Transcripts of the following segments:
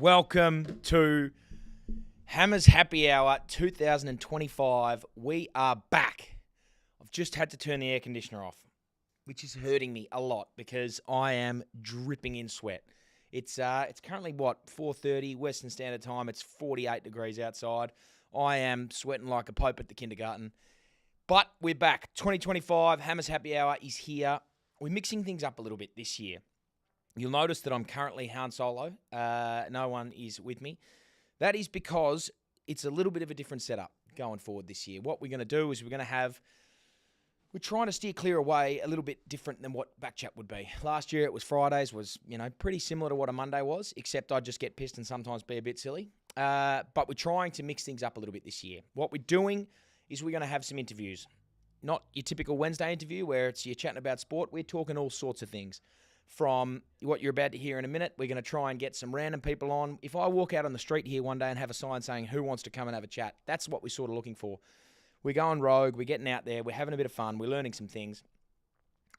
Welcome to Hammers Happy Hour 2025. We are back. I've just had to turn the air conditioner off, which is hurting me a lot because I am dripping in sweat. It's currently, 4:30 Western Standard Time. It's 48 degrees outside. I am sweating like a pope at the kindergarten. But we're back. 2025, Hammers Happy Hour is here. We're mixing things up a little bit this year. You'll notice that I'm currently Han Solo. No one is with me. That is because it's a little bit of a different setup going forward this year. What we're going to do is we're trying to steer clear away a little bit different than what Backchat would be. Last year it was Fridays, was pretty similar to what a Monday was, except I'd just get pissed and sometimes be a bit silly. But we're trying to mix things up a little bit this year. What we're doing is we're going to have some interviews. Not your typical Wednesday interview where you're chatting about sport. We're talking all sorts of things. From what you're about to hear in a minute, we're going to try and get some random people on. If I walk out on the street here one day and have a sign saying, who wants to come and have a chat, that's what we're sort of looking for. We're going rogue, we're getting out there, we're having a bit of fun, we're learning some things.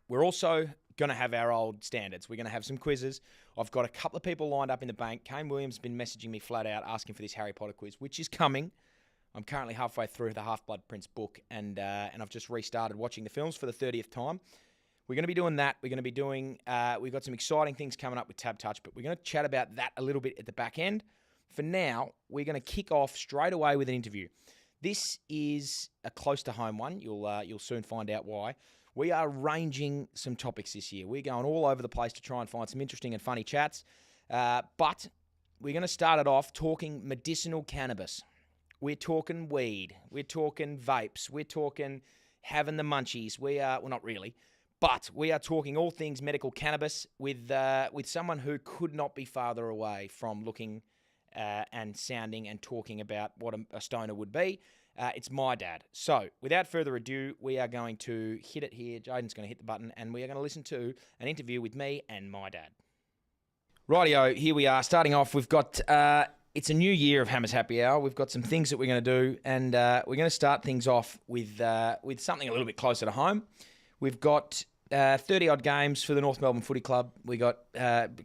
We're also going to have our old standards. We're going to have some quizzes. I've got a couple of people lined up in the bank. Kane Williams has been messaging me flat out asking for this Harry Potter quiz, which is coming. I'm currently halfway through the Half-Blood Prince book, and I've just restarted watching the films for the 30th time. We're going to be doing that. We're going to be doing, we've got some exciting things coming up with TABtouch, but we're going to chat about that a little bit at the back end. For now, we're going to kick off straight away with an interview. This is a close to home one. You'll soon find out why. We are ranging some topics this year. We're going all over the place to try and find some interesting and funny chats. But we're going to start it off talking medicinal cannabis. We're talking weed. We're talking vapes. We're talking having the munchies. Well, not really. But we are talking all things medical cannabis with someone who could not be farther away from looking and sounding and talking about what a stoner would be. It's my dad. So, without further ado, we are going to hit it here. Jaden's going to hit the button, and we are going to listen to an interview with me and my dad. Rightio, here we are. Starting off, we've got... it's a new year of Hammers Happy Hour. We've got some things that we're going to do, and we're going to start things off with something a little bit closer to home. We've got 30-odd games for the North Melbourne Footy Club. We got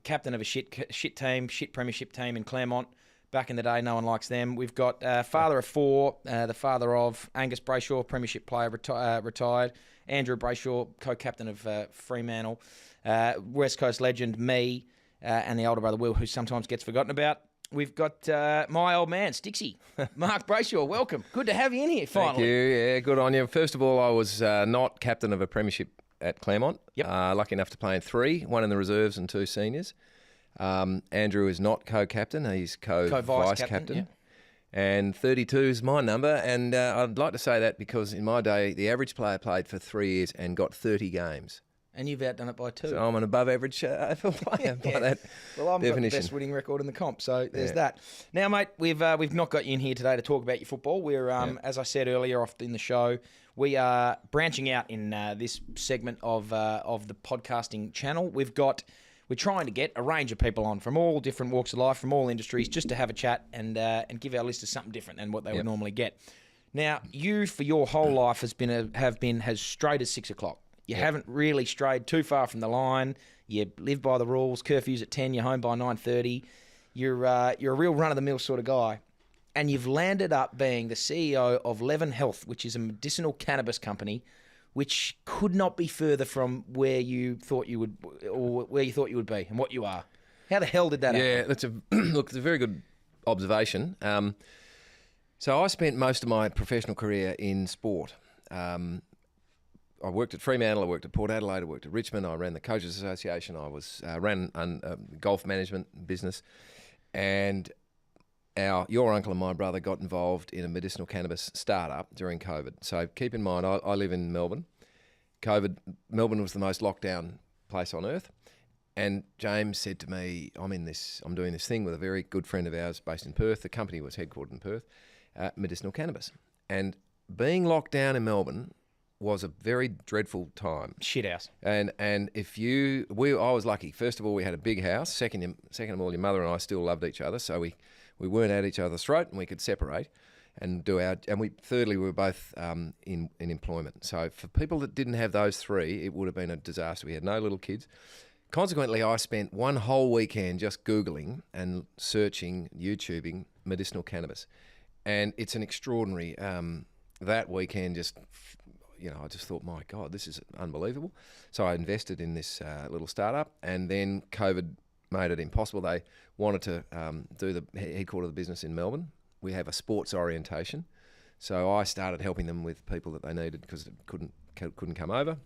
captain of a shit premiership team in Claremont. Back in the day, no one likes them. We've got father of four, the father of Angus Brayshaw, premiership player, retired. Andrew Brayshaw, co-captain of Fremantle. West Coast legend, me, and the older brother, Will, who sometimes gets forgotten about. We've got my old man, Stixie, Mark Brayshaw. Welcome. Good to have you in here, finally. Thank you. Yeah, good on you. First of all, I was not captain of a premiership at Claremont. Yep. Lucky enough to play in 3, one in the reserves and 2 seniors. Andrew is not co-captain. He's co-vice captain. Yeah. And 32 is my number. And I'd like to say that because in my day, the average player played for 3 years and got 30 games. And you've outdone it by 2. So I'm an above-average AFL player by that Well, I've definition. got the best winning record in the comp, so there's that. Now, mate, we've not got you in here today to talk about your football. We're, as I said earlier off in the show, we are branching out in this segment of the podcasting channel. We're trying to get a range of people on from all different walks of life, from all industries, just to have a chat and give our listeners something different than what they would normally get. Now, you for your whole life has strayed at 6 o'clock. You haven't really strayed too far from the line. You live by the rules. Curfew's at 10. You're home by 9:30. You're a real run-of-the-mill sort of guy. And you've landed up being the CEO of Levin Health, which is a medicinal cannabis company, which could not be further from where you thought you would be and what you are. How the hell did that happen? Yeah, it's a very good observation. So I spent most of my professional career in sport. I worked at Fremantle, I worked at Port Adelaide, I worked at Richmond, I ran the Coaches Association, I ran a golf management business, and your uncle and my brother got involved in a medicinal cannabis startup during COVID. So keep in mind, I live in Melbourne. Melbourne was the most locked down place on earth, and James said to me, I'm doing this thing with a very good friend of ours based in Perth. The company was headquartered in Perth, medicinal cannabis. And being locked down in Melbourne was a very dreadful time. Shit house. And I was lucky. First of all, we had a big house. Second of all, your mother and I still loved each other, so we weren't at each other's throat and we could separate and do our. And thirdly, we were both in employment. So for people that didn't have those three, it would have been a disaster. We had no little kids. consequently, I spent one whole weekend just Googling and searching, YouTubing medicinal cannabis. And it's an extraordinary, that weekend just, I just thought, my God, this is unbelievable. So I invested in this little startup, and then COVID made it impossible. They wanted to do the headquarter of the business in Melbourne. We have a sports orientation. So I started helping them with people that they needed because it couldn't come over,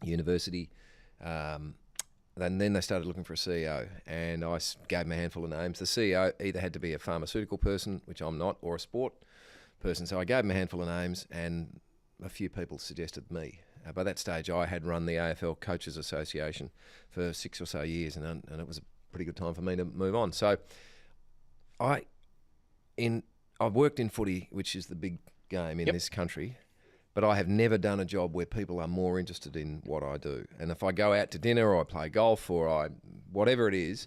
university. And then they started looking for a CEO, and I gave them a handful of names. The CEO either had to be a pharmaceutical person, which I'm not, or a sport person. So I gave them a handful of names, and a few people suggested me. By that stage, I had run the AFL Coaches Association for 6 or so years, and it was a pretty good time for me to move on. So I've worked in footy, which is the big game in this country, but I have never done a job where people are more interested in what I do. And if I go out to dinner or I play golf or whatever it is,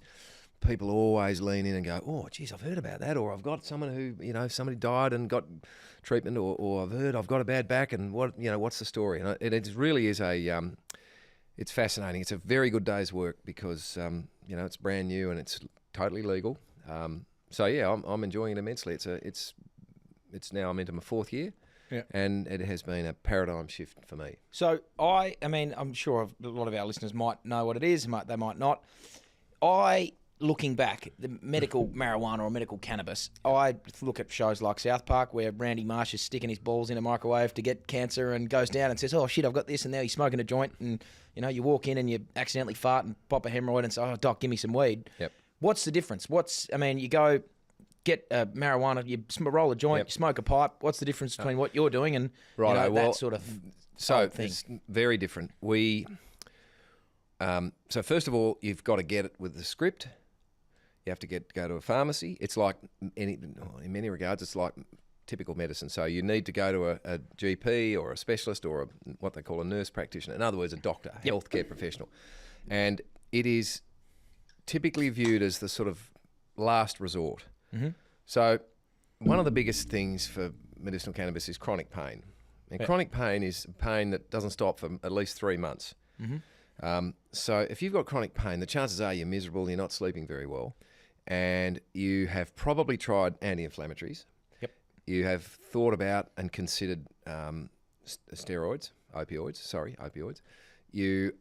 people always lean in and go, oh, geez, I've heard about that, or I've got someone who, somebody died and got treatment, or I've heard I've got a bad back, and what's the story? And it really is it's fascinating. It's a very good day's work because, it's brand new and it's totally legal. So yeah, I'm enjoying it immensely. It's now I'm into my 4th year. Yeah. And it has been a paradigm shift for me. So I'm sure a lot of our listeners might know what it is, they might not. Looking back, the medical marijuana or medical cannabis, I look at shows like South Park where Randy Marsh is sticking his balls in a microwave to get cancer and goes down and says, oh shit, I've got this, and now he's smoking a joint, and you walk in and you accidentally fart and pop a hemorrhoid and say, oh doc, give me some weed. Yep. What's the difference? You go get marijuana, you roll a joint, you smoke a pipe. What's the difference between what you're doing and that sort of thing? It's very different. So first of all, you've got to get it with the script. You have to go to a pharmacy. It's like in many regards, it's like typical medicine. So you need to go to a GP or a specialist or what they call a nurse practitioner. In other words, a doctor, a healthcare professional. And it is typically viewed as the sort of last resort. Mm-hmm. So one of the biggest things for medicinal cannabis is chronic pain. And chronic pain is pain that doesn't stop for at least 3 months. Mm-hmm. So if you've got chronic pain, the chances are you're miserable, you're not sleeping very well, and you have probably tried anti-inflammatories. Yep. You have thought about and considered opioids. You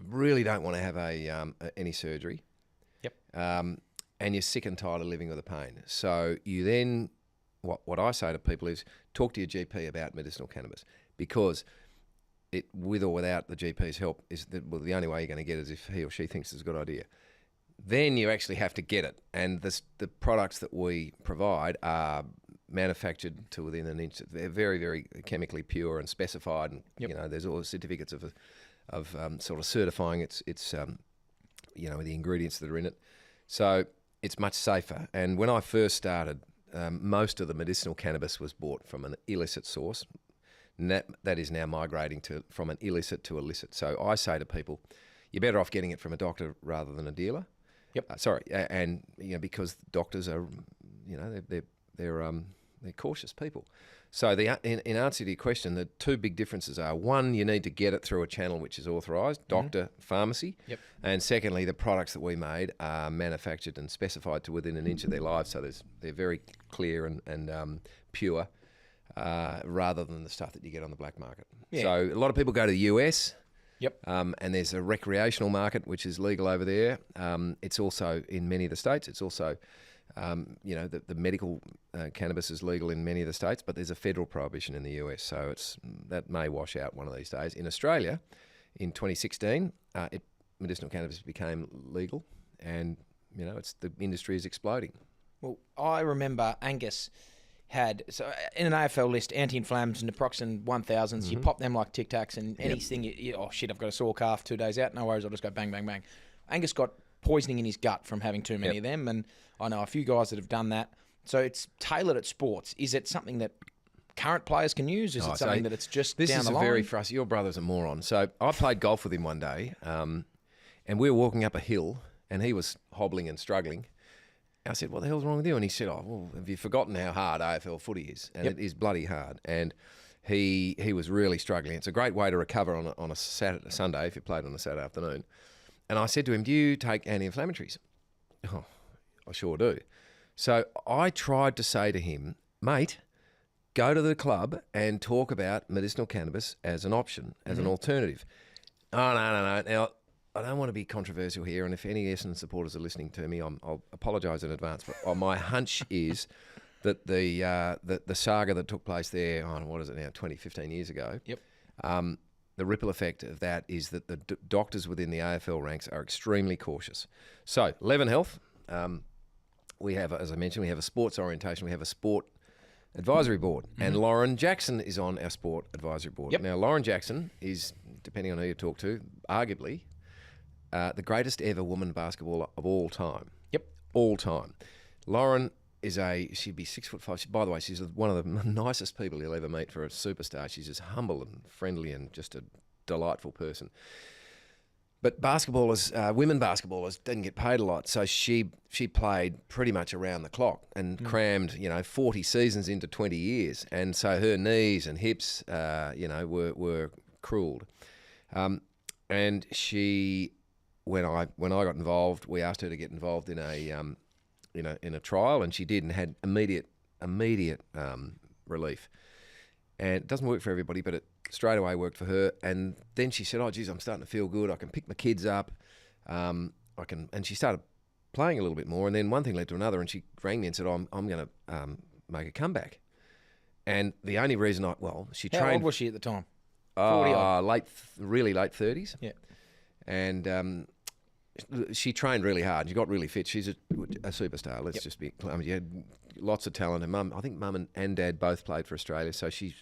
really don't want to have any surgery. Yep. And you're sick and tired of living with the pain. So you then, what I say to people is talk to your GP about medicinal cannabis, because it, with or without the GP's help, is the only way you're going to get it is if he or she thinks it's a good idea. Then you actually have to get it. And the products that we provide are manufactured to within an inch. They're very, very chemically pure and specified. And, there's all the certificates of sort of certifying its the ingredients that are in it. So it's much safer. And when I first started, most of the medicinal cannabis was bought from an illicit source. And that is now migrating from an illicit to illicit. So I say to people, you're better off getting it from a doctor rather than a dealer. Yep. Because doctors are, they're cautious people. So in answer to your question, the 2 big differences are: one, you need to get it through a channel which is authorised, doctor, pharmacy. Yep. And secondly, the products that we made are manufactured and specified to within an inch of their lives. So they're very clear and pure, rather than the stuff that you get on the black market. Yeah. So a lot of people go to the US. Yep. And there's a recreational market which is legal over there. It's also in many of the states. It's also, the medical cannabis is legal in many of the states, but there's a federal prohibition in the US. So that may wash out one of these days. In Australia, in 2016, medicinal cannabis became legal, and the industry is exploding. Well, I remember Angus had, so in an AFL list, anti-inflams, naproxen 1000s, you pop them like Tic Tacs, and anything, oh shit, I've got a sore calf 2 days out, no worries, I'll just go bang, bang, bang. Angus got poisoning in his gut from having too many of them, and I know a few guys that have done that. So it's tailored at sports. Is it something that current players can use? Is it something that it's just down the line? This is very frustrating. Your brother's a moron. So I played golf with him one day, and we were walking up a hill, and he was hobbling and struggling. I said, what the hell's wrong with you? And he said, oh, well, have you forgotten how hard AFL footy is? And it is bloody hard. And he was really struggling. It's a great way to recover on a Sunday if you played on a Saturday afternoon. And I said to him, do you take anti-inflammatories? Oh, I sure do. So I tried to say to him, mate, go to the club and talk about medicinal cannabis as an option, as an alternative. Oh, no. Now, I don't want to be controversial here, and if any Essendon supporters are listening to me, I'll apologise in advance, but my hunch is that the saga that took place there, what is it now, 20, 15 years ago, the ripple effect of that is that the doctors within the AFL ranks are extremely cautious. So, Levin Health, we have, as I mentioned, we have a sports orientation, we have a sport advisory board, and Lauren Jackson is on our sport advisory board. Now, Lauren Jackson is, depending on who you talk to, arguably the greatest ever woman basketballer of all time. All time. Lauren is she'd be 6'5". By the way, she's one of the nicest people you'll ever meet for a superstar. She's just humble and friendly and just a delightful person. But basketballers, women basketballers, didn't get paid a lot, so she played pretty much around the clock and crammed, 40 seasons into 20 years, and so her knees and hips, were cruelled. And she, when I got involved, we asked her to get involved in a trial, and she did, and had immediate relief. And it doesn't work for everybody, but it straight away worked for her. And then she said, "Oh, geez, I'm starting to feel good. I can pick my kids up. And she started playing a little bit more. And then one thing led to another, and she rang me and said, "I'm going to make a comeback." And the only reason she trained. How old was she at the time? 40 odd. Really late 30s. Yeah. And she trained really hard. She got really fit. She's a superstar. Let's just be. She had lots of talent. And I think mum and dad both played for Australia, so she's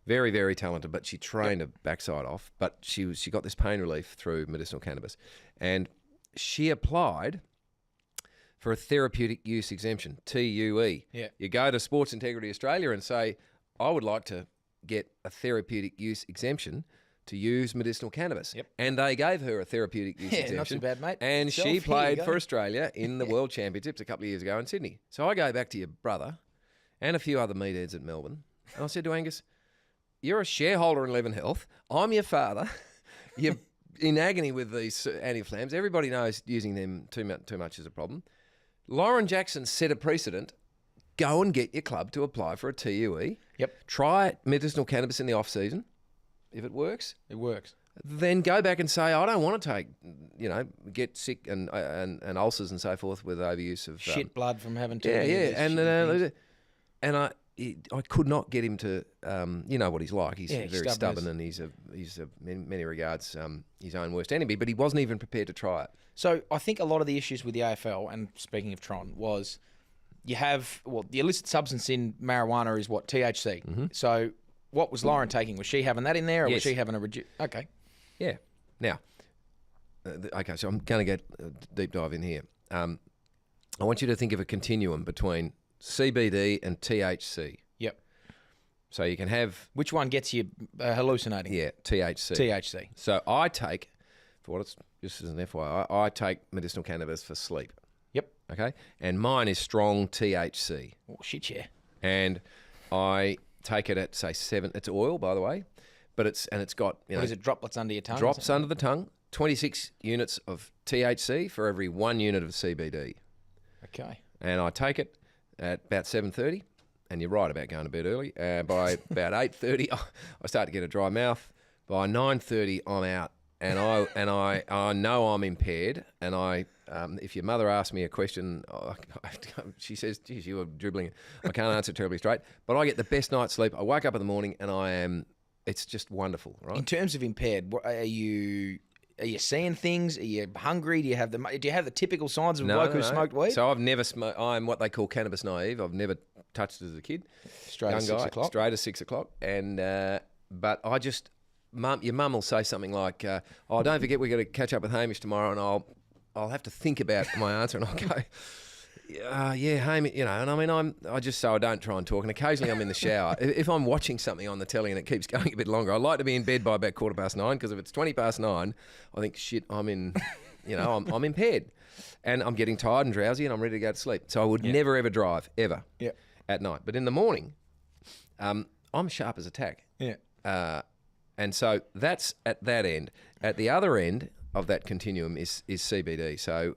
very, very talented. But she trained her backside off. But she got this pain relief through medicinal cannabis, and she applied for a therapeutic use exemption, TUE. Yeah. You go to Sports Integrity Australia and say, I would like to get a therapeutic use exemption to use medicinal cannabis. And they gave her a therapeutic use exemption. Not too bad, mate. And she played for Australia in the World Championships a couple of years ago in Sydney. So I go back to your brother and a few other meatheads at Melbourne, and I said to Angus, you're a shareholder in Levin Health. I'm your father. You're in agony with these anti-inflams. Everybody knows using them too much is a problem. Lauren Jackson set a precedent. Go and get your club to apply for a TUE. Try medicinal cannabis in the off-season. If it works. It works. Then go back and say, I don't want to take, get sick and ulcers and so forth with overuse of... Shit blood from having to... And I could not get him to, you know what he's like. He's very stubborn, and he's in many regards his own worst enemy, but he wasn't even prepared to try it. So I think a lot of the issues with the AFL, and speaking of Tron, was you have, the illicit substance in marijuana is what? THC. So what was Lauren taking? Was she having that in there, or was she having a reduced? Okay. Yeah. Now, okay, so I'm going to get a deep dive in here. I want you to think of a continuum between CBD and THC. So you can have... Which one gets you hallucinating? Yeah, THC. THC. So I take, for what it's, just as an FYI, I take medicinal cannabis for sleep. Okay? And mine is strong THC. Oh, shit, yeah. And I take it at, say, 7... It's oil, by the way, but it's got... What is it, droplets under your tongue? Drops under the tongue. 26 units of THC for every 1 unit of CBD. Okay. And I take it at about 7:30, and you're right about going to bed early. By about 8:30, I start to get a dry mouth. By 9:30, I'm out, and I know I'm impaired. And if your mother asks me a question, she says, "Geez, you were dribbling." I can't answer terribly straight, but I get the best night's sleep. I wake up in the morning, and it's just wonderful, right? In terms of impaired, are you seeing things? Are you hungry? Do you have the typical signs of a bloke who smoked weed? So I've never smoked. I'm what they call cannabis naive. I've never touched it as a kid. Straight at 6 o'clock. Straight at 6 o'clock. And but I just, your mum will say something like, "Oh, don't forget we're going to catch up with Hamish tomorrow," and I'll have to think about my answer, and I'll go, "Yeah, Hamish," And I mean, I just so I don't try and talk. And occasionally I'm in the shower. If I'm watching something on the telly and it keeps going a bit longer, I like to be in bed by about 9:15, because if it's 9:20, I think, shit, I'm in, I'm impaired, and I'm getting tired and drowsy, and I'm ready to go to sleep. So I would never ever drive ever at night. But in the morning, I'm sharp as a tack. And so that's at that end. At the other end, of that continuum is CBD. So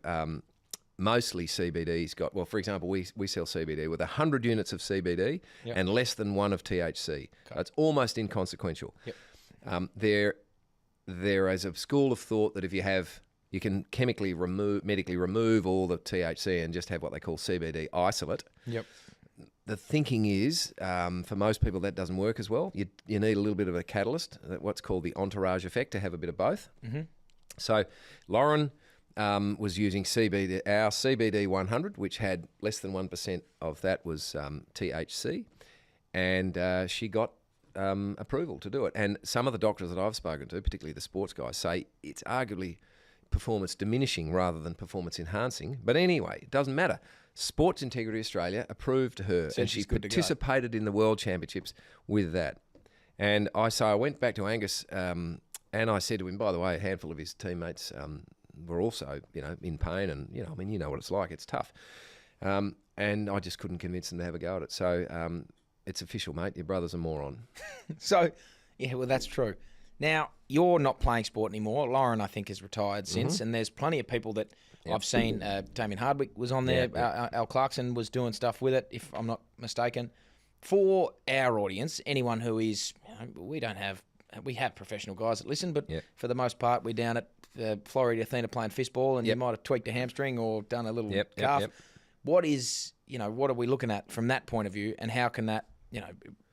mostly CBD's got, well, for example, we sell CBD with 100 units of CBD and less than 1 of THC. Okay. So it's almost inconsequential. Yep. There is a school of thought that if you can medically remove all the THC and just have what they call CBD isolate. Yep. The thinking is, for most people, that doesn't work as well. You need a little bit of a catalyst, what's called the entourage effect, to have a bit of both. Mm-hmm. So Lauren was using our CBD 100, which had less than 1% of that was THC, and she got approval to do it. And some of the doctors that I've spoken to, particularly the sports guys, say it's arguably performance diminishing rather than performance enhancing. But anyway, it doesn't matter. Sports Integrity Australia approved her, and she participated in the World Championships with that. And I went back to Angus, and I said to him, by the way, a handful of his teammates were also, in pain, and you know what it's like. It's tough, and I just couldn't convince them to have a go at it. So it's official, mate. Your brother's a moron. So, yeah, well, that's true. Now, you're not playing sport anymore. Lauren, I think, has retired since, and there's plenty of people that I've seen. Damien Hardwick was on there. Al Clarkson was doing stuff with it, if I'm not mistaken. For our audience, anyone who is, we have professional guys that listen, but for the most part, we're down at Florida Athena playing fistball, and you might have tweaked a hamstring or done a little calf. What are we looking at from that point of view, and how can that,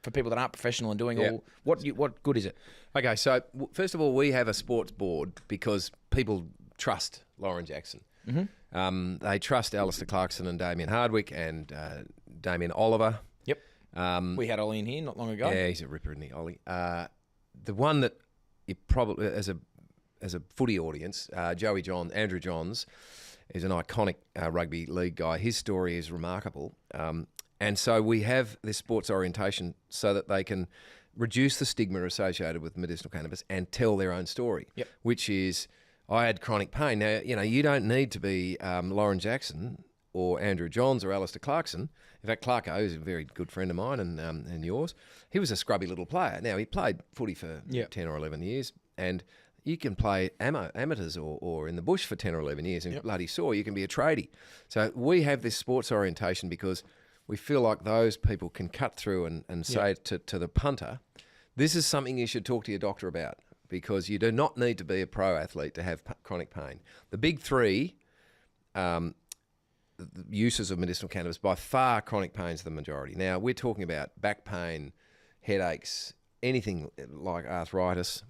for people that aren't professional and doing what good is it? Okay, so first of all, we have a sports board because people trust Lauren Jackson. Mm-hmm. They trust Alistair Clarkson and Damien Hardwick and Damien Oliver. Yep. We had Ollie in here not long ago. Yeah, he's a ripper, isn't he, Ollie? The one that you probably, as a footy audience, Andrew Johns is an iconic rugby league guy. His story is remarkable. And so we have this sports orientation so that they can reduce the stigma associated with medicinal cannabis and tell their own story, which is, I had chronic pain. Now, you don't need to be Lauren Jackson or Andrew Johns or Alistair Clarkson. In fact, Clarko is a very good friend of mine and yours. He was a scrubby little player. Now, he played footy for 10 or 11 years, and you can play amateurs or in the bush for 10 or 11 years and bloody sore. You can be a tradie. So we have this sports orientation because we feel like those people can cut through and say to the punter, this is something you should talk to your doctor about, because you do not need to be a pro athlete to have chronic pain. The big three uses of medicinal cannabis, by far chronic pain is the majority. Now, we're talking about back pain, headaches, anything like arthritis,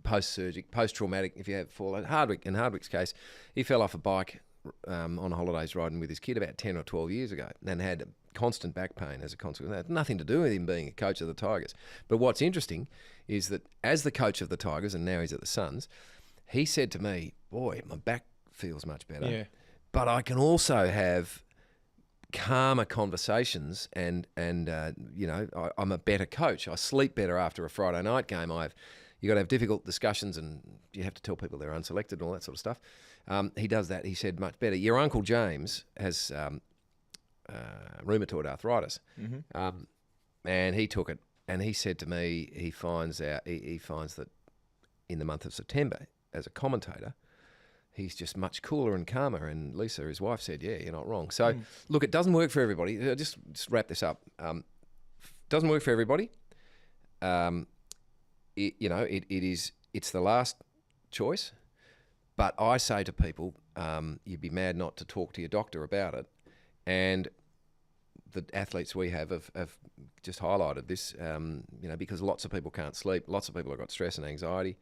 post-surgic, post-traumatic, if you have fallout. In Hardwick's case, he fell off a bike on holidays riding with his kid about 10 or 12 years ago and had constant back pain as a consequence. That had nothing to do with him being a coach of the Tigers. But what's interesting is that as the coach of the Tigers, and now he's at the Suns, he said to me, boy, my back feels much better, but I can also have calmer conversations and I'm a better coach. I sleep better after a Friday night game. You got to have difficult discussions, and you have to tell people they're unselected and all that sort of stuff. He does that. He said much better. Your Uncle James has rheumatoid arthritis, and he took it, and he said to me he finds that in the month of September, as a commentator, he's just much cooler and calmer. And Lisa, his wife, said, yeah, you're not wrong. So look, it doesn't work for everybody. Just wrap this up. Doesn't work for everybody. It's the last choice. But I say to people, you'd be mad not to talk to your doctor about it. And the athletes we have just highlighted this, because lots of people can't sleep. Lots of people have got stress and anxiety.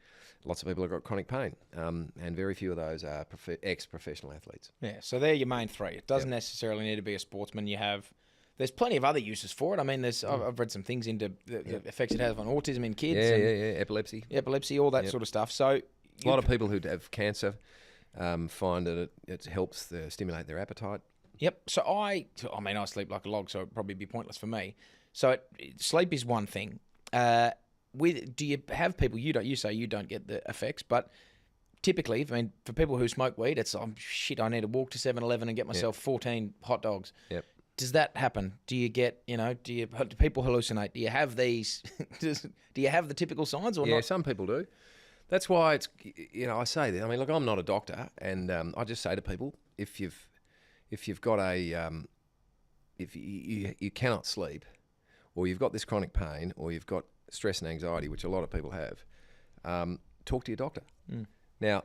Lots of people have got chronic pain. And very few of those are ex-professional athletes. Yeah, so they're your main three. It doesn't necessarily need to be a sportsman. There's plenty of other uses for it. I mean, I've read some things into the effects it has on autism in kids. Epilepsy, all that sort of stuff. So a lot of people who have cancer find that it helps stimulate their appetite. Yep. So I sleep like a log, so it'd probably be pointless for me. So sleep is one thing. Do you have people, you say you don't get the effects, but typically, for people who smoke weed, it's, I need to walk to 7-Eleven and get myself 14 hot dogs. Yep. Does that happen? Do you get, do people hallucinate? Do you have these, do you have the typical signs or not? Yeah, some people do. That's why it's, I say that. I mean, look, I'm not a doctor, and I just say to people, if you've got if you cannot sleep, or you've got this chronic pain, or you've got stress and anxiety, which a lot of people have, talk to your doctor. Now,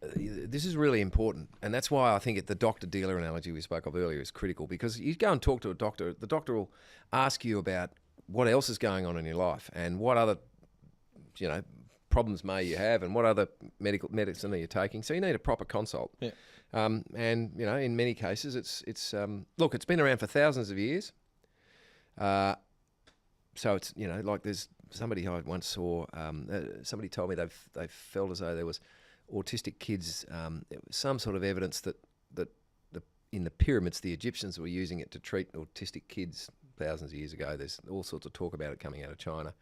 this is really important, and that's why I think the doctor-dealer analogy we spoke of earlier is critical, because you go and talk to a doctor, the doctor will ask you about what else is going on in your life and what other, problems may you have and what other medicine are you taking. So you need a proper consult. Yeah. And, in many cases, it's look, it's been around for thousands of years. So it's, like there's somebody I once saw, somebody told me they felt as though there was autistic kids, some sort of evidence that in the pyramids, the Egyptians were using it to treat autistic kids thousands of years ago. There's all sorts of talk about it coming out of China.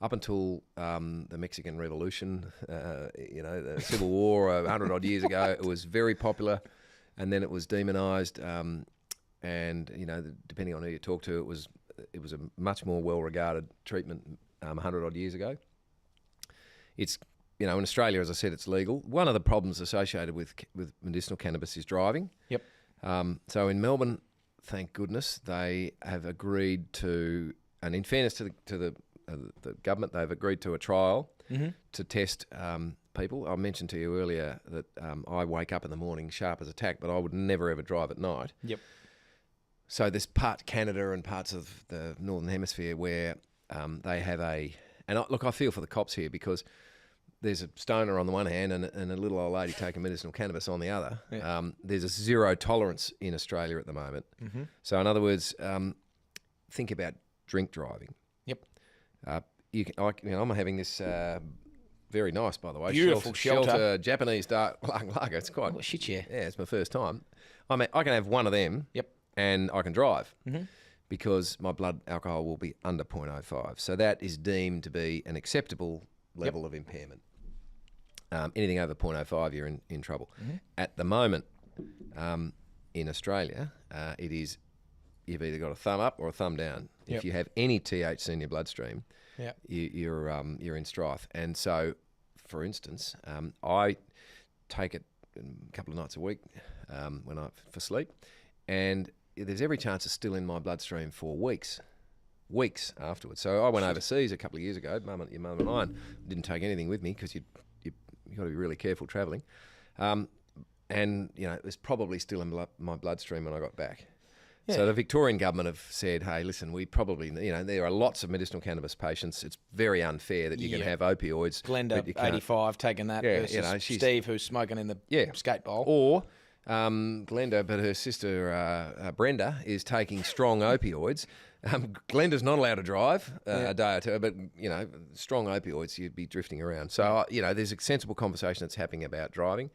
Up until the Mexican Revolution, the Civil War 100 odd years ago, it was very popular, and then it was demonised. And depending on who you talk to, it was a much more well-regarded treatment 100 odd years ago. It's in Australia, as I said, it's legal. One of the problems associated with medicinal cannabis is driving. Yep. So in Melbourne, thank goodness, they have agreed to, and in fairness to the government, they've agreed to a trial to test people. I mentioned to you earlier that I wake up in the morning sharp as a tack, but I would never ever drive at night. Yep. So there's part Canada and parts of the Northern Hemisphere where they have I feel for the cops here, because there's a stoner on the one hand and a little old lady taking medicinal cannabis on the other. Yeah. There's a zero tolerance in Australia at the moment. Mm-hmm. So in other words, think about drink driving. Yep. I'm having this very nice, by the way, beautiful shelter Japanese dark lager. It's quite shit, yeah. Yeah, it's my first time. I mean, I can have one of them. Yep. And I can drive because my blood alcohol will be under 0.05. So that is deemed to be an acceptable level of impairment. Anything over 0.05, you're in trouble. Mm-hmm. At the moment, in Australia, it is you've either got a thumb up or a thumb down. Yep. If you have any THC in your bloodstream, you're in strife. And so, for instance, I take it a couple of nights a week for sleep, and there's every chance it's still in my bloodstream for weeks afterwards. So I went overseas a couple of years ago. Your mum and I didn't take anything with me because you got to be really careful travelling. And it was probably still in my bloodstream when I got back. Yeah. So the Victorian government have said, hey, listen, we probably, there are lots of medicinal cannabis patients. It's very unfair that you can have opioids. Glenda, 85, taking that versus Steve, who's smoking in the skate bowl. Or Glenda, but her sister Brenda is taking strong opioids. Glenda's not allowed to drive a day or two, but strong opioids, you'd be drifting around. So there's a sensible conversation that's happening about driving,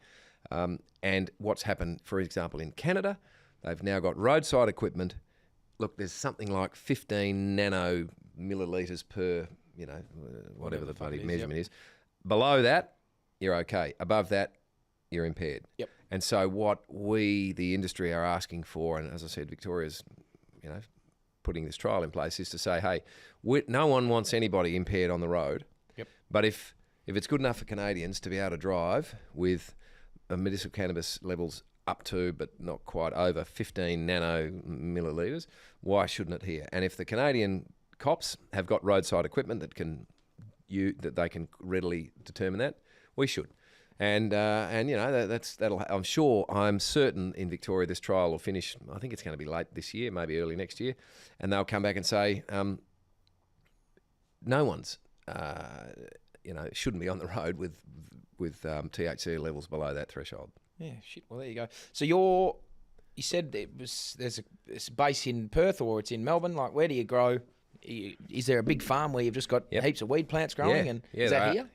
and what's happened, for example, in Canada, they've now got roadside equipment. Look, there's something like 15 nanomillilitres per, whatever the bloody measurement is. Below that, you're okay. Above that, you're impaired. Yep. And so what we, the industry, are asking for, and as I said, Victoria's, putting this trial in place, is to say, hey, no one wants anybody impaired on the road. Yep. But if it's good enough for Canadians to be able to drive with medicinal cannabis levels up to, but not quite over, 15 nanomillilitres, why shouldn't it here? And if the Canadian cops have got roadside equipment that they can readily determine that, we should. And I'm certain in Victoria this trial will finish. I think it's going to be late this year, maybe early next year, and they'll come back and say, no one's, shouldn't be on the road with THC levels below that threshold. Yeah, shit. Well, there you go. So you said there's a base in Perth or it's in Melbourne. Like, where do you grow? Is there a big farm where you've just got heaps of weed plants growing? Yeah. And is that here?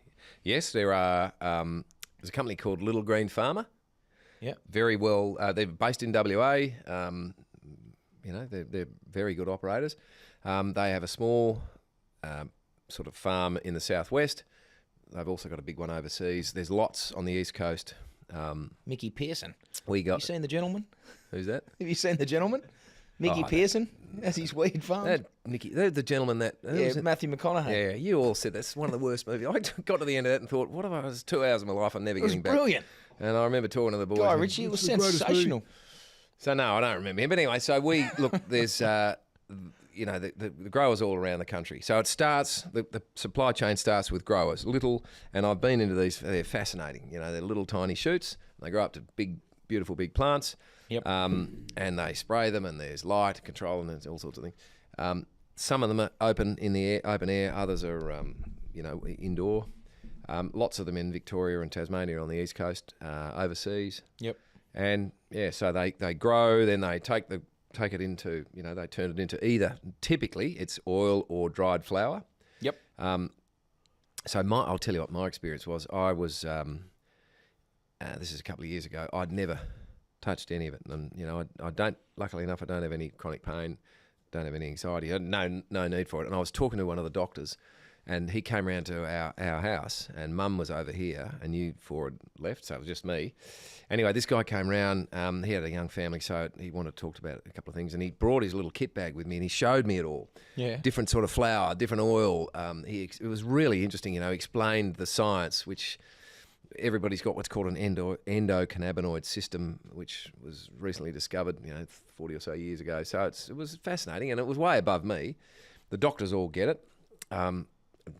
Yes, there are. There's a company called Little Green Farmer. Yeah. Very well. They're based in WA. They're very good operators. They have a small sort of farm in the southwest. They've also got a big one overseas. There's lots on the east coast. Mickey Pearson. Have you seen The Gentleman? Who's that? Have you seen The Gentleman? Mickey Pearson has his weed farm. They're the gentleman that... Matthew McConaughey. Yeah, you all said that's one of the worst movies. I got to the end of that and thought, what if it was 2 hours of my life I'm never getting back? It was brilliant. And I remember talking to the boys. Guy Ritchie, it was sensational. So, no, I don't remember him. But anyway, so there's, the growers all around the country. So it starts, the supply chain starts with growers, little, and I've been into these, they're fascinating. They're little tiny shoots. They grow up to big, beautiful big plants. Yep. And they spray them, and there's light control, and there's all sorts of things. Some of them are open air. Others are, indoor. Lots of them in Victoria and Tasmania on the east coast, overseas. Yep. And so they grow, then they take it into, they turn it into either, typically it's oil or dried flour. Yep. So I'll tell you what my experience was. I was, this is a couple of years ago, I'd never touched any of it. And, luckily enough, I don't have any chronic pain, don't have any anxiety, no need for it. And I was talking to one of the doctors, and he came round to our house, and Mum was over here, and you four had left, so it was just me. Anyway, this guy came round. He had a young family, so he wanted to talk about a couple of things, and he brought his little kit bag with me, and he showed me it all. Yeah. Different sort of flour, different oil. It was really interesting, explained the science, which everybody's got what's called an endocannabinoid system, which was recently discovered, 40 or so years ago. So it was fascinating, and it was way above me. The doctors all get it.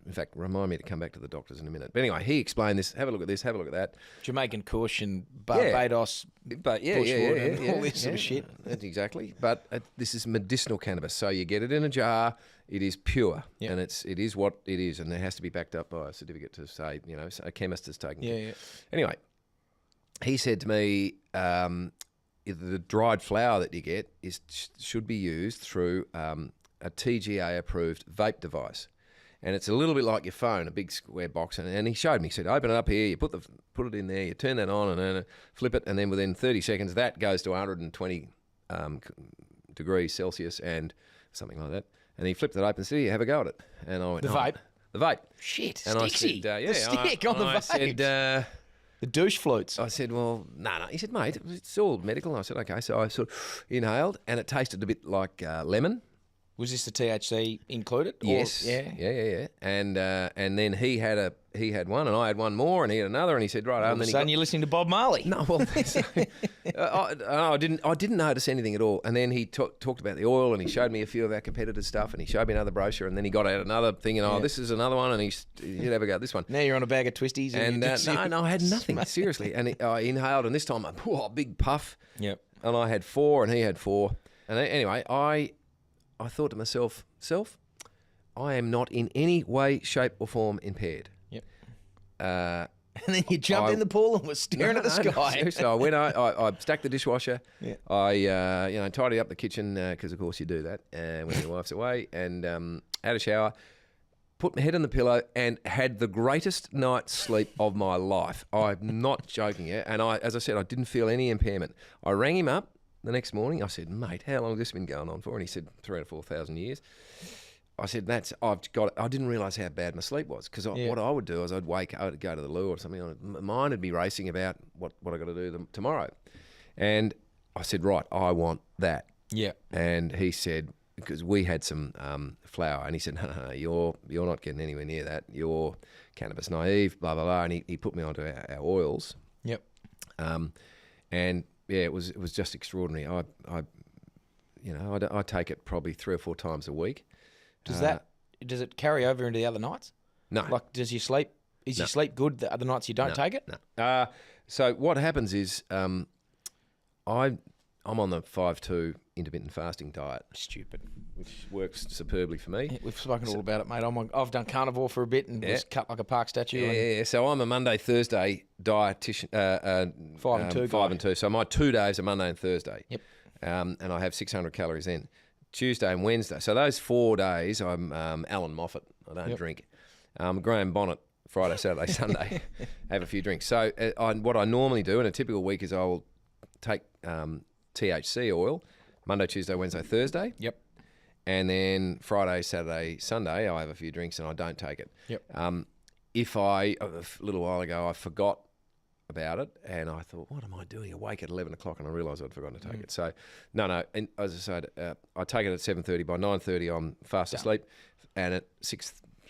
In fact, remind me to come back to the doctors in a minute. But anyway, he explained this. Have a look at this. Have a look at that. Jamaican Kush and Barbados, Bushwood and all this sort of shit. That's exactly. But this is medicinal cannabis, so you get it in a jar. It is pure, and it is what it is, and it has to be backed up by a certificate to say, a chemist has taken it. Yeah. Anyway, he said to me, the dried flour that you get should be used through a TGA-approved vape device. And it's a little bit like your phone, a big square box. And he showed me, he said, open it up here, you put it in there, you turn that on and then flip it, and then within 30 seconds, that goes to 120 degrees Celsius and something like that. And he flipped it open and said, here, have a go at it. And I went, The vape? The vape. Shit, and sticksy. I said, the stick on the vape. Said, the douche flutes. I said, well, no. He said, mate, it's all medical. And I said, okay. So I sort of inhaled, and it tasted a bit like lemon. Was this the THC included? Yes. Yeah. And then he had one, and I had one more, and he had another, and he said, right. All of a sudden, you're listening to Bob Marley. No, well, I didn't notice anything at all. And then he talked about the oil, and he showed me a few of our competitors' stuff, and he showed me another brochure, and then he got out another thing, and this is another one, and he'd have a go at this one. Now you're on a bag of twisties, and no, I had nothing seriously, and I inhaled, and this time a big puff. Yep. And I had 4, and he had 4, and anyway, I thought to myself, I am not in any way, shape or form impaired. Yep. And then you jumped in the pool and was staring at the sky. Seriously, I went. I stacked the dishwasher. Yeah. I tidied up the kitchen because of course you do that when your wife's away, and had a shower, put my head on the pillow, and had the greatest night's sleep of my life. I'm not joking, and as I said, I didn't feel any impairment. I rang him up the next morning. I said, mate, how long has this been going on for? And he said 3,000 or 4,000 years. I said, I've got it. I didn't realise how bad my sleep was, because what I would do is I'd wake up, I'd go to the loo or something. My mind would be racing about what I got to do tomorrow. And I said, right, I want that. Yeah. And he said, because we had some flour, and he said, no, you're not getting anywhere near that. You're cannabis naive, blah, blah, blah. And he put me onto our oils. Yep. And yeah, it was just extraordinary. I take it probably 3 or 4 times a week. Does it carry over into the other nights? No. Like, does your sleep? Is your sleep good the other nights you don't take it? No. So what happens is, I'm on the 5-2 intermittent fasting diet. Stupid. Which works superbly for me. Yeah, we've spoken all about it, mate. I've done carnivore for a bit and was cut like a park statue. Yeah. So I'm a Monday, Thursday dietitian. 5 and 2. 5 and 2. So my 2 days are Monday and Thursday. Yep. And I have 600 calories in. Tuesday and Wednesday. So those 4 days, I'm Alan Moffat. I don't drink. Graham Bonnet, Friday, Saturday, Sunday. Have a few drinks. So what I normally do in a typical week is I will take THC oil Monday, Tuesday, Wednesday, Thursday. Yep. And then Friday, Saturday, Sunday, I have a few drinks and I don't take it. Yep. If a little while ago, I forgot about it, and I thought, what am I doing awake at 11 o'clock? And I realised I'd forgotten to take it. So, no. And as I said, I take it at 7:30. By 9:30, I'm fast asleep, and at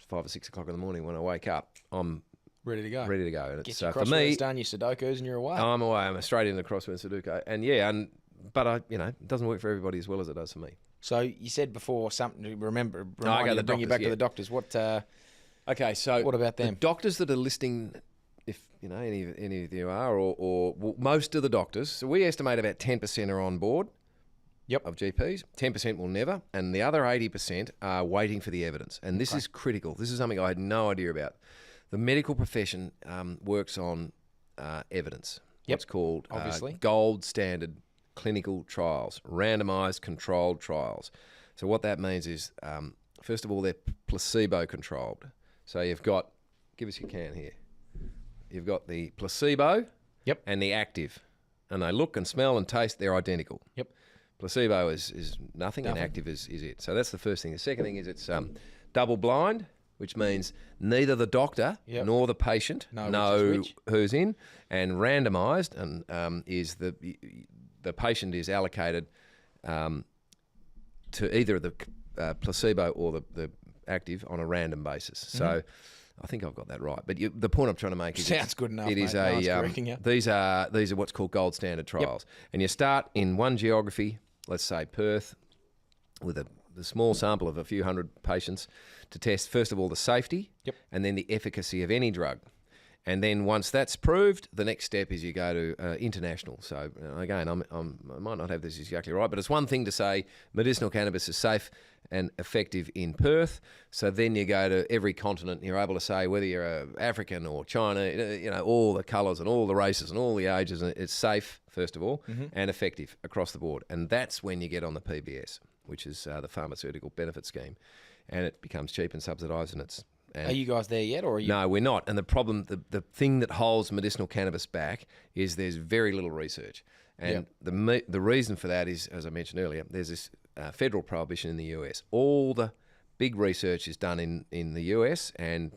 5 or 6 o'clock in the morning when I wake up, I'm ready to go. And Get it's your for me, done, your Sudokus, and you're away. I'm away. I'm straight into the crossword Sudoku, and but it doesn't work for everybody as well as it does for me. So you said before something to remind you the to bring you doctors, back to the doctors. What? Okay, so what about them? The doctors that are listening, if any of you are, or most of the doctors, so we estimate about 10% are on board. Yep. Of GPs, 10% will never, and the other 80% are waiting for the evidence. And this is critical. This is something I had no idea about. The medical profession works on evidence. Yep. What's called obviously gold standard clinical trials, randomised controlled trials. So what that means is, first of all, they're placebo controlled. So you've got, give us your can here. You've got the placebo and the active. And they look and smell and taste, they're identical. Yep. Placebo is nothing and active is it. So that's the first thing. The second thing is it's double blind, which means neither the doctor nor the patient know who's in. And randomised and is the patient is allocated to either the placebo or the active on a random basis. So I think I've got that right. But the point I'm trying to make is sounds good enough. It is these are what's called gold standard trials, and you start in one geography, let's say Perth, with a small sample of a few hundred patients to test first of all the safety and then the efficacy of any drug. And then once that's proved, the next step is you go to international. So again, I might not have this exactly right, but it's one thing to say medicinal cannabis is safe and effective in Perth. So then you go to every continent and you're able to say whether you're African or China, all the colours and all the races and all the ages, and it's safe, first of all, and effective across the board. And that's when you get on the PBS, which is the Pharmaceutical Benefit Scheme. And it becomes cheap and subsidised, and are you guys there yet, or are you? No, we're not. And the problem, the thing that holds medicinal cannabis back is there's very little research. And the reason for that is, as I mentioned earlier, there's this federal prohibition in the US. All the big research is done in the US and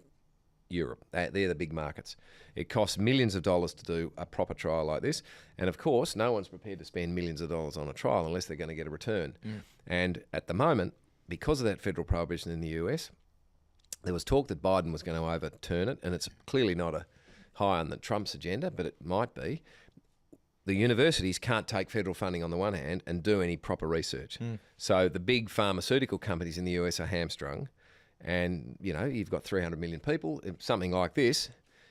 Europe. They're the big markets. It costs millions of dollars to do a proper trial like this. And of course, no one's prepared to spend millions of dollars on a trial unless they're going to get a return. And at the moment, because of that federal prohibition in the US, there was talk that Biden was going to overturn it, and it's clearly not high on the Trump's agenda, but it might be. The universities can't take federal funding on the one hand and do any proper research. So the big pharmaceutical companies in the US are hamstrung, and you've got 300 million people. Something like this,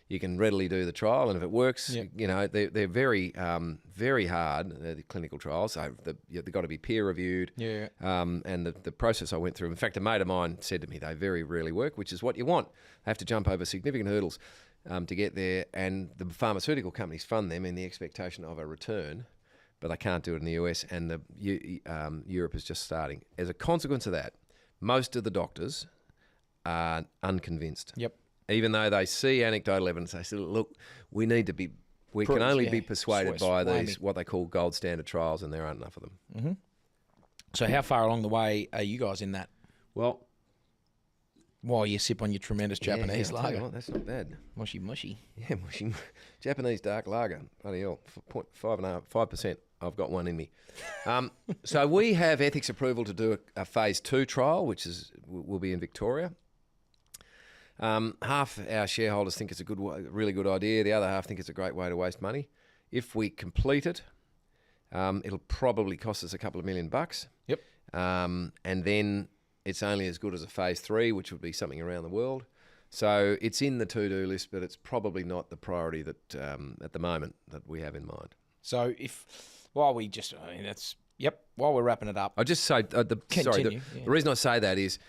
you can readily do the trial, and if it works, they're very, very hard, the clinical trials. So they've got to be peer reviewed. And the process I went through, in fact, a mate of mine said to me, they very rarely work, which is what you want. They have to jump over significant hurdles to get there, and the pharmaceutical companies fund them in the expectation of a return, but they can't do it in the US, and Europe is just starting. As a consequence of that, most of the doctors are unconvinced. Even though they see anecdotal evidence, they say, look, we can only be persuaded by these, what they call gold standard trials, and there aren't enough of them. So how far along the way are you guys in that? Well, while you sip on your tremendous Japanese lager. That's not bad. Mushy, mushy. Yeah, mushy. Japanese dark lager. Bloody hell, 5%. I've got one in me. So we have ethics approval to do a phase 2 trial, which will be in Victoria. Half our shareholders think it's a really good idea. The other half think it's a great way to waste money. If we complete it, it'll probably cost us a couple of $1 million. And then it's only as good as a phase 3, which would be something around the world. So it's in the to-do list, but it's probably not the priority that at the moment that we have in mind. So while we're wrapping it up, I just say the reason I say that is.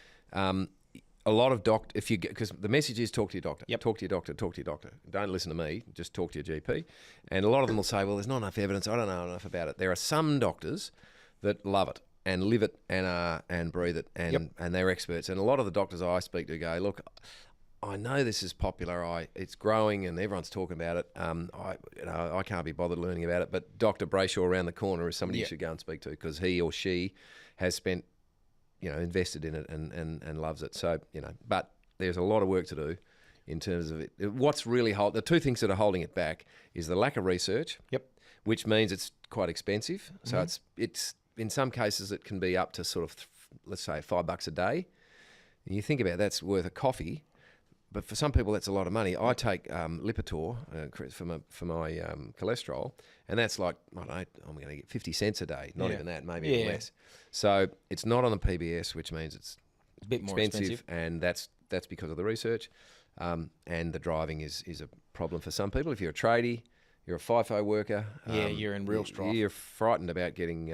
A lot of because the message is talk to your doctor. Talk to your doctor, talk to your doctor. Don't listen to me, just talk to your GP. And a lot of them will say, well, there's not enough evidence, I don't know enough about it. There are some doctors that love it and live it and breathe it and they're experts. And a lot of the doctors I speak to go, look, I know this is popular, it's growing and everyone's talking about it. I can't be bothered learning about it, but Dr. Brayshaw around the corner is somebody you should go and speak to because he or she has spent invested in it and loves it. So, but there's a lot of work to do in terms of it. What's really the two things that are holding it back is the lack of research. Yep. Which means it's quite expensive. So it's in some cases it can be up to sort of let's say $5 a day. And you think about that's worth a coffee, but for some people that's a lot of money. I take Lipitor for my cholesterol, and that's like I don't know, I'm going to get 50 cents a day, not even that, maybe even less. So it's not on the PBS, which means it's a bit more expensive, and that's because of the research, and the driving is a problem for some people. If you're a tradie, you're a FIFO worker. You're in real strife. You're frightened about getting,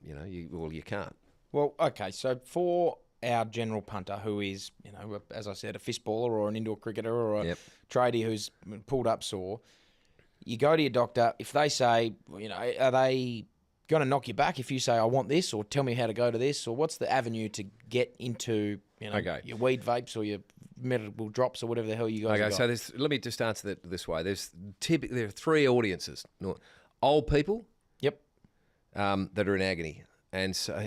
you can't. Well, okay, so for our general punter who is, as I said, a fistballer or an indoor cricketer or a tradie who's pulled up sore, you go to your doctor. If they say, are they going to knock you back if you say, I want this, or tell me how to go to this, or what's the avenue to get into, your weed vapes or your medical drops or whatever the hell you guys got? Okay, so let me just answer that this way. There are three audiences. Old people that are in agony. And so,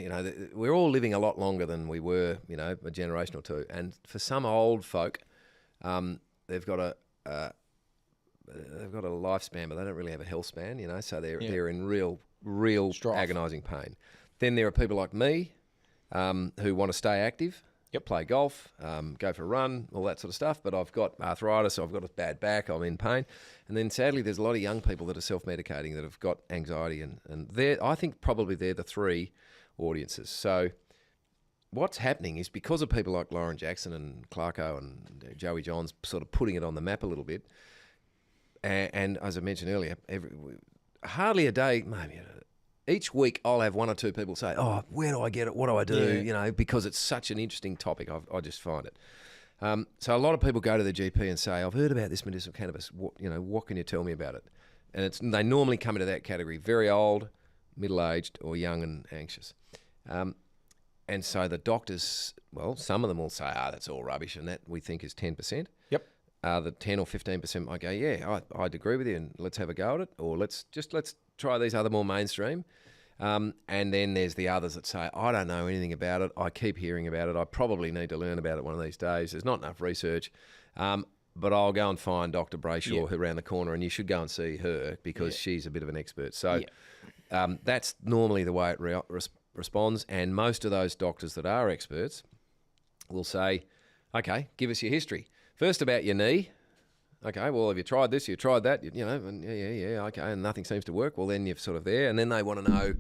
we're all living a lot longer than we were, a generation or two. And for some old folk, they've got a lifespan, but they don't really have a health span, so they're in real agonising pain. Then there are people like me who want to stay active. Play golf, go for a run, all that sort of stuff. But I've got arthritis, I've got a bad back, I'm in pain. And then sadly, there's a lot of young people that are self-medicating that have got anxiety. And I think probably they're the three audiences. So what's happening is because of people like Lauren Jackson and Clarko and Joey Johns sort of putting it on the map a little bit. And as I mentioned earlier, hardly a day, maybe each week I'll have one or two people say, oh, where do I get it? What do I do? Because it's such an interesting topic. I just find it. So a lot of people go to the GP and say, I've heard about this medicinal cannabis. What can you tell me about it? And they normally come into that category, very old, middle-aged, or young and anxious. And so the doctors, some of them will say, that's all rubbish, and that we think is 10%. Yep. The 10 or 15% might go, I'd agree with you, and let's have a go at it, or let's try these other more mainstream. And then there's the others that say, I don't know anything about it. I keep hearing about it. I probably need to learn about it one of these days. There's not enough research. But I'll go and find Dr. Brayshaw around the corner, and you should go and see her because she's a bit of an expert. So that's normally the way it responds. And most of those doctors that are experts will say, okay, give us your history. First about your knee. Okay, well, have you tried this? You tried that? And okay, and nothing seems to work. Well, then you're sort of there, and then they want to know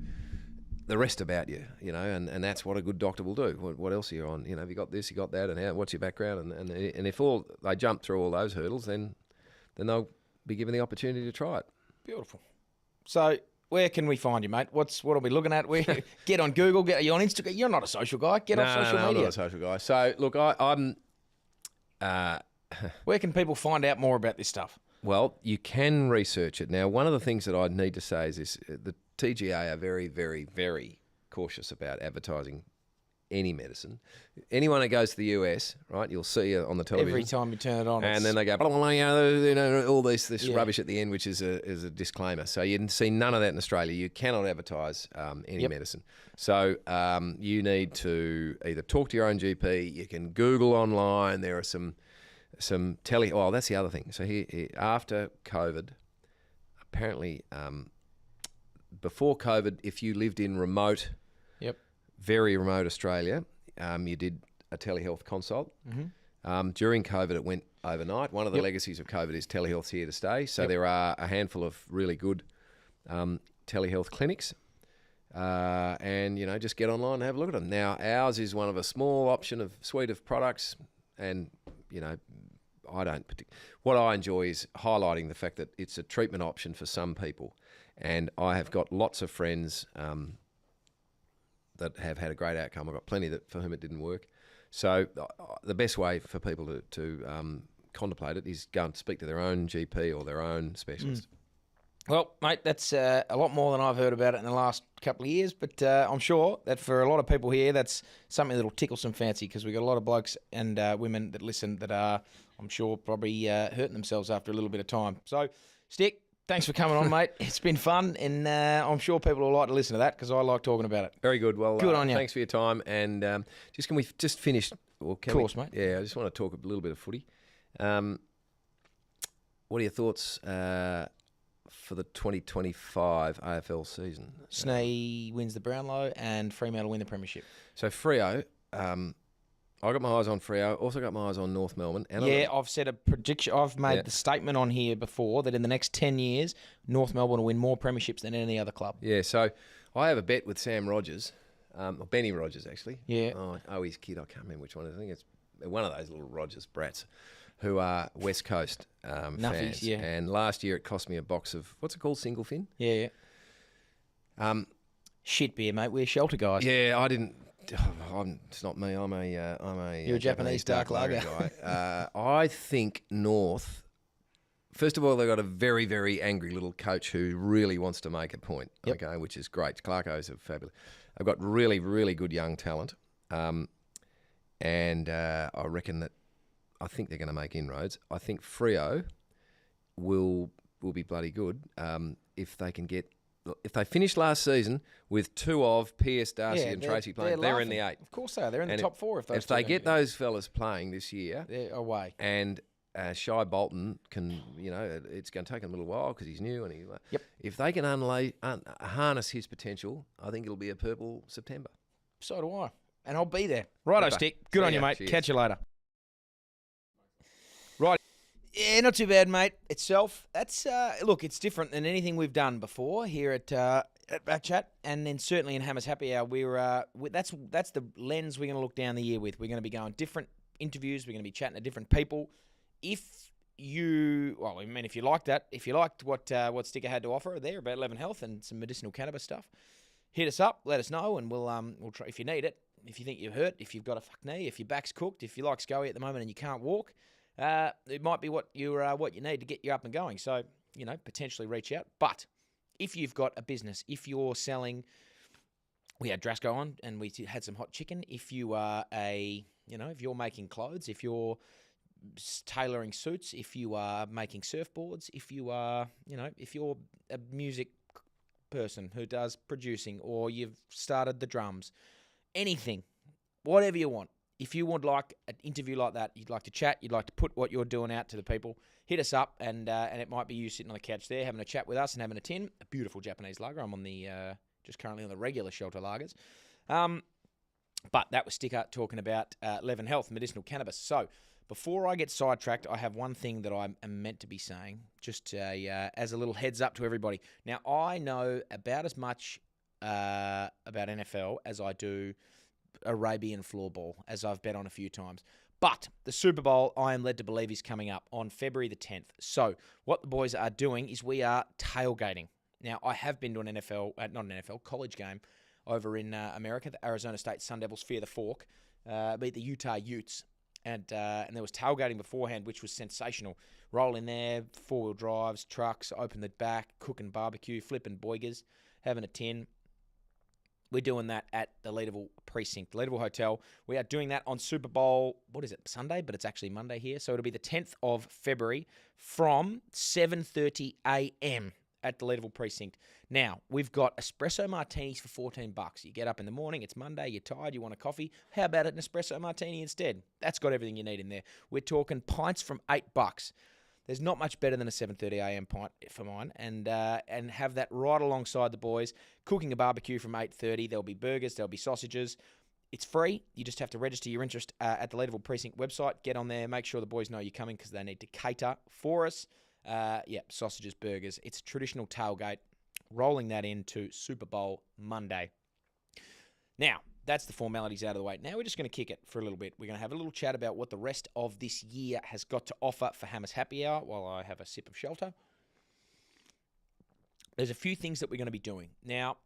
the rest about you, and that's what a good doctor will do. What else are you on? Have you got this? You got that? And what's your background? And if they jump through all those hurdles, then they'll be given the opportunity to try it. Beautiful. So where can we find you, mate? What are we looking at? Get on Google. Are you on Instagram? You're not a social guy. Get off social media. I'm not a social guy. So look, I'm. Where can people find out more about this stuff? Well, you can research it. Now, one of the things that I need to say is this: the TGA are very, very, very cautious about advertising any medicine. Anyone that goes to the US, right, you'll see it on the television. Every time you turn it on. And then they go, all this rubbish at the end, which is a disclaimer. So you see none of that in Australia. You cannot advertise any medicine. So you need to either talk to your own GP. You can Google online. There are some that's the other thing. So here after COVID, apparently before COVID, if you lived in very remote Australia, you did a telehealth consult. Mm-hmm. During COVID, it went overnight. One of the legacies of COVID is telehealth's here to stay. So there are a handful of really good telehealth clinics. And, just get online and have a look at them. Now, ours is one of a small suite of products, and, what I enjoy is highlighting the fact that it's a treatment option for some people. And I have got lots of friends that have had a great outcome. I've got plenty for whom it didn't work. So the best way for people to contemplate it is go and speak to their own GP or their own specialist. Well, mate, that's a lot more than I've heard about it in the last couple of years, but I'm sure that for a lot of people here, that's something that'll tickle some fancy, because we've got a lot of blokes and women that listen that are, I'm sure, probably hurting themselves after a little bit of time. So, Stick, thanks for coming on, mate. It's been fun, and I'm sure people will like to listen to that, because I like talking about it. Very good. Well, good on you. Thanks for your time, and can we just finish? Well, of course, mate. Yeah, I just want to talk a little bit of footy. What are your thoughts for the 2025 AFL season? Snee wins the Brownlow and Fremantle win the premiership. So Freo, I got my eyes on Freo. Also got my eyes on North Melbourne. And I've said a prediction. I've made the statement on here before that in the next 10 years, North Melbourne will win more premierships than any other club. Yeah, so I have a bet with Sam Rogers, or Benny Rogers actually. Yeah. Oh, his kid. I can't remember which one. I think it's one of those little Rogers brats who are West Coast fans. Yeah. And last year it cost me a box of, what's it called, single fin? Yeah. Shit beer, mate. We're shelter guys. Yeah, I didn't. It's not me. I'm a You're a Japanese dark lager guy. I think North. First of all, they've got a very, very angry little coach who really wants to make a point. Yep. Okay, which is great. Clarko's a fabulous. They've got really, really good young talent, and I reckon that I think they're going to make inroads. I think Freo will be bloody good if they can get. If they finish last season with two of Pierce, Darcy and Tracy playing, they're in the 8. Of course they are. They're in the top 4 if they get those fellas playing this year. They're away. And Shy Bolton can, it's going to take him a little while because he's new. And if they can harness his potential, I think it'll be a purple September. So do I. And I'll be there. Righto, Stick. Good on you, mate. Cheers. Catch you later. Right. Yeah, not too bad, mate. Itself, that's look, it's different than anything we've done before here at Backchat, and then certainly in Hammers Happy Hour. That's the lens we're going to look down the year with. We're going to be going different interviews. We're going to be chatting to different people. If you like that, if you liked what Sticker had to offer there about Levin Health and some medicinal cannabis stuff, hit us up, let us know, and we'll try if you need it. If you think you're hurt, if you've got a fuck knee, if your back's cooked, if you like SCOE at the moment and you can't walk. It might be what you need to get you up and going. So, potentially reach out. But if you've got a business, if you're selling, we had Drasco on and we had some hot chicken. If you are if you're making clothes, if you're tailoring suits, if you are making surfboards, if you are, if you're a music person who does producing or you've started the drums, anything, whatever you want. If you would like an interview like that, you'd like to chat, you'd like to put what you're doing out to the people, hit us up, and it might be you sitting on the couch there having a chat with us and having a tin. A beautiful Japanese lager. I'm on the just currently on the regular shelter lagers. But that was Sticker talking about Levin Health, medicinal cannabis. So before I get sidetracked, I have one thing that I am meant to be saying, just as a little heads up to everybody. Now, I know about as much about NFL as I do Arabian floorball, as I've bet on a few times. But the Super Bowl, I am led to believe, is coming up on February the 10th. So what the boys are doing is we are tailgating. Now, I have been to an college game over in America. The Arizona State Sun Devils Fear the Fork beat the Utah Utes. And there was tailgating beforehand, which was sensational. Roll in there, 4-wheel drives, trucks, open the back, cooking barbecue, flipping boigers, having a tin. We're doing that at the Leederville Precinct, Leederville Hotel. We are doing that on Super Bowl, Sunday? But it's actually Monday here. So it'll be the 10th of February from 7:30 a.m. at the Leederville Precinct. Now, we've got espresso martinis for $14. You get up in the morning, it's Monday, you're tired, you want a coffee. How about an espresso martini instead? That's got everything you need in there. We're talking pints from $8. There's not much better than a 7:30 a.m. pint for mine, and have that right alongside the boys, cooking a barbecue from 8:30. There'll be burgers, there'll be sausages. It's free. You just have to register your interest at the Leederville Precinct website. Get on there, make sure the boys know you're coming because they need to cater for us. Sausages, burgers. It's a traditional tailgate, rolling that into Super Bowl Monday. Now, that's the formalities out of the way. Now we're just going to kick it for a little bit. We're going to have a little chat about what the rest of this year has got to offer for Hammers Happy Hour while I have a sip of shelter. There's a few things that we're going to be doing. Now,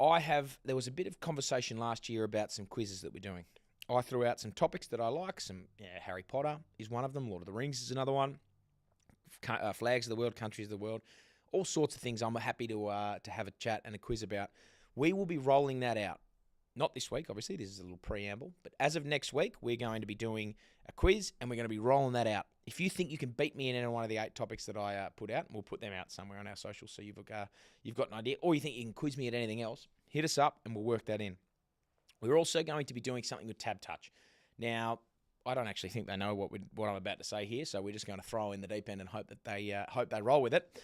there was a bit of conversation last year about some quizzes that we're doing. I threw out some topics that I like. Harry Potter is one of them. Lord of the Rings is another one. Flags of the world, countries of the world. All sorts of things I'm happy to have a chat and a quiz about. We will be rolling that out. Not this week, obviously. This is a little preamble. But as of next week, we're going to be doing a quiz, and we're going to be rolling that out. If you think you can beat me in any one of the 8 topics that I put out, we'll put them out somewhere on our socials so you've got an idea, or you think you can quiz me at anything else, hit us up, and we'll work that in. We're also going to be doing something with TABtouch. Now, I don't actually think they know what I'm about to say here, so we're just going to throw in the deep end and hope that they roll with it.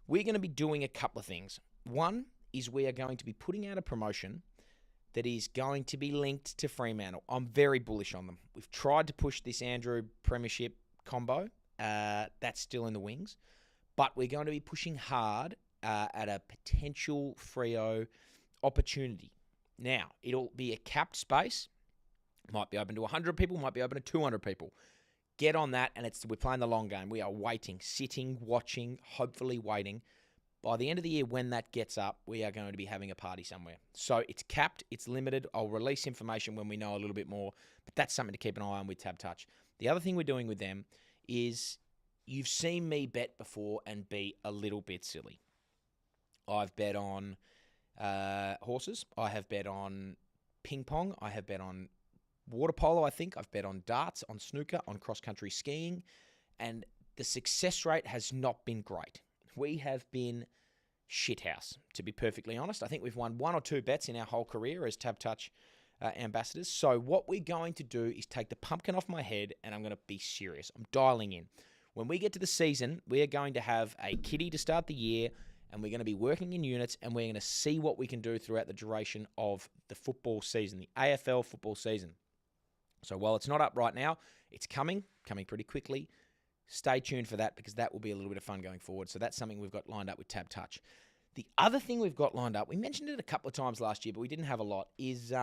We're going to be doing a couple of things. One is we are going to be putting out a promotion that is going to be linked to Fremantle. I'm very bullish on them. We've tried to push this Andrew Premiership combo. That's still in the wings. But we're going to be pushing hard at a potential Freo opportunity. Now, it'll be a capped space. Might be open to 100 people, might be open to 200 people. Get on that, and we're playing the long game. We are waiting, sitting, watching, hopefully waiting. By the end of the year, when that gets up, we are going to be having a party somewhere. So it's capped, it's limited. I'll release information when we know a little bit more, but that's something to keep an eye on with TABtouch. The other thing we're doing with them is you've seen me bet before and be a little bit silly. I've bet on horses. I have bet on ping pong. I have bet on water polo, I think. I've bet on darts, on snooker, on cross-country skiing, and the success rate has not been great. We have been shithouse, to be perfectly honest. I think we've won 1 or 2 bets in our whole career as TABtouch ambassadors. So what we're going to do is take the pumpkin off my head, and I'm going to be serious. I'm dialing in. When we get to the season, we are going to have a kitty to start the year, and we're going to be working in units, and we're going to see what we can do throughout the duration of the football season, the AFL football season. So while it's not up right now, it's coming pretty quickly. Stay tuned for that because that will be a little bit of fun going forward. So that's something we've got lined up with TABtouch. The other thing we've got lined up, we mentioned it a couple of times last year, but we didn't have a lot, is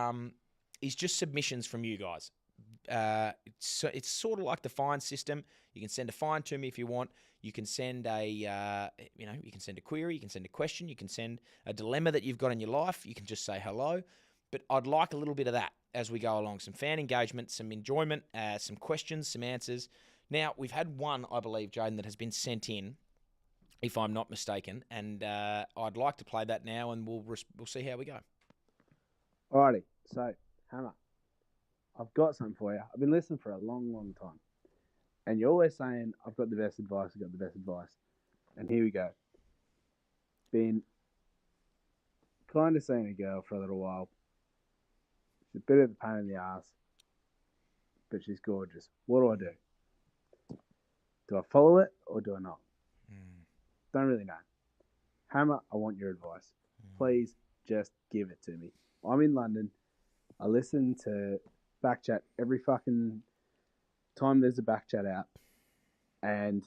just submissions from you guys. It's sort of like the fine system. You can send a fine to me if you want. You can send you can send a query, you can send a question, you can send a dilemma that you've got in your life. You can just say hello. But I'd like a little bit of that as we go along. Some fan engagement, some enjoyment, some questions, some answers. Now, we've had one, I believe, Jaden, that has been sent in, if I'm not mistaken, and I'd like to play that now, and we'll see how we go. Alrighty, so, Hammer, I've got something for you. I've been listening for a long, long time, and you're always saying, I've got the best advice, and here we go. Been kind of seeing a girl for a little while. She's a bit of a pain in the ass, but she's gorgeous. What do I do? Do I follow it or do I not? Don't really know. Hammer, I want your advice. Please just give it to me. I'm in London. I listen to Backchat every fucking time there's a Backchat out. And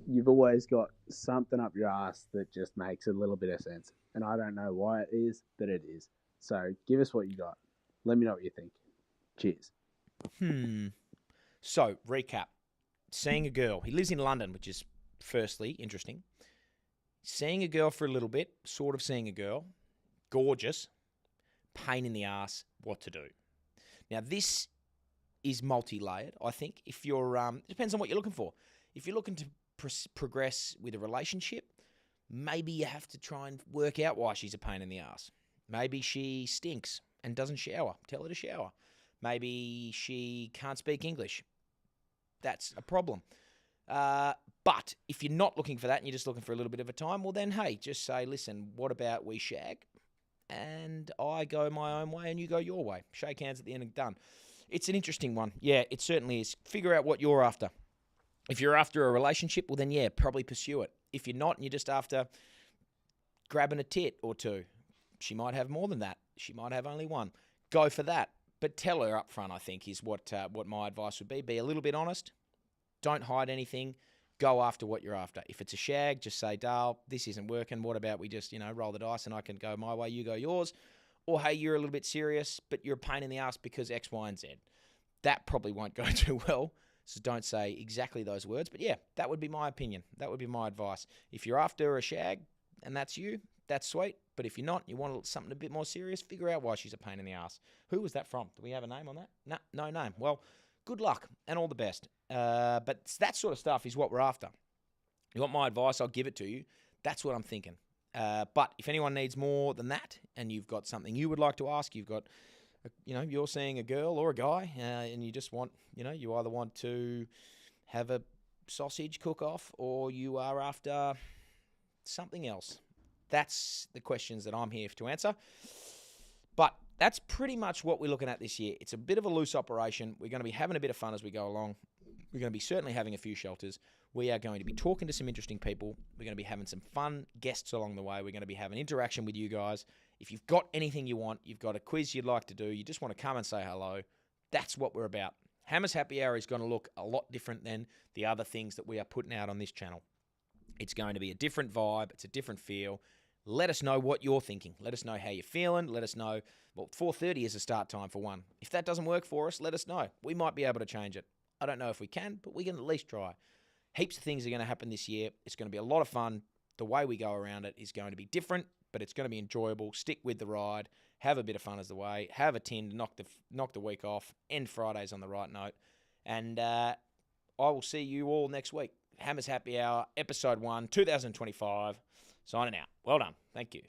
you've always got something up your ass that just makes a little bit of sense. And I don't know why it is, but it is. So give us what you got. Let me know what you think. Cheers. So, recap. Seeing a girl. He lives in London, which is firstly interesting. Seeing a girl for a little bit, sort of seeing a girl. Gorgeous. Pain in the ass. What to do. Now, this is multi-layered, I think. If you're, it depends on what you're looking for. If you're looking to progress with a relationship, maybe you have to try and work out why she's a pain in the ass. Maybe she stinks and doesn't shower. Tell her to shower. Maybe she can't speak English. That's a problem. But if you're not looking for that and you're just looking for a little bit of a time, well then, hey, just say, listen, what about we shag and I go my own way and you go your way. Shake hands at the end and done. It's an interesting one. Yeah, it certainly is. Figure out what you're after. If you're after a relationship, well then, yeah, probably pursue it. If you're not and you're just after grabbing a tit or two, she might have more than that. She might have only one. Go for that. But tell her up front, I think, is what my advice would be. Be a little bit honest. Don't hide anything. Go after what you're after. If it's a shag, just say, Dale, this isn't working. What about we just, roll the dice and I can go my way, you go yours. Or, hey, you're a little bit serious, but you're a pain in the ass because X, Y, and Z. That probably won't go too well. So don't say exactly those words. But, yeah, that would be my opinion. That would be my advice. If you're after a shag and that's you, that's sweet. But if you're not, you want something a bit more serious, figure out why she's a pain in the ass. Who was that from? Do we have a name on that? No name. Well, good luck and all the best. But that sort of stuff is what we're after. You want my advice, I'll give it to you. That's what I'm thinking. But if anyone needs more than that and you've got something you would like to ask, you've got, you're seeing a girl or a guy and you just want, you either want to have a sausage cook-off or you are after something else. That's the questions that I'm here to answer. But that's pretty much what we're looking at this year. It's a bit of a loose operation. We're going to be having a bit of fun as we go along. We're going to be certainly having a few shelters. We are going to be talking to some interesting people. We're going to be having some fun guests along the way. We're going to be having interaction with you guys. If you've got anything you want, you've got a quiz you'd like to do, you just want to come and say hello, that's what we're about. Hammer's Happy Hour is going to look a lot different than the other things that we are putting out on this channel. It's going to be a different vibe. It's a different feel. Let us know what you're thinking. Let us know how you're feeling. Let us know, well, 4:30 is the start time for one. If that doesn't work for us, let us know. We might be able to change it. I don't know if we can, but we can at least try. Heaps of things are going to happen this year. It's going to be a lot of fun. The way we go around it is going to be different, but it's going to be enjoyable. Stick with the ride. Have a bit of fun as the way. Have a tin, knock the week off. End Fridays on the right note. And I will see you all next week. Hammer's Happy Hour, Episode 1, 2025. Signing out. Well done. Thank you.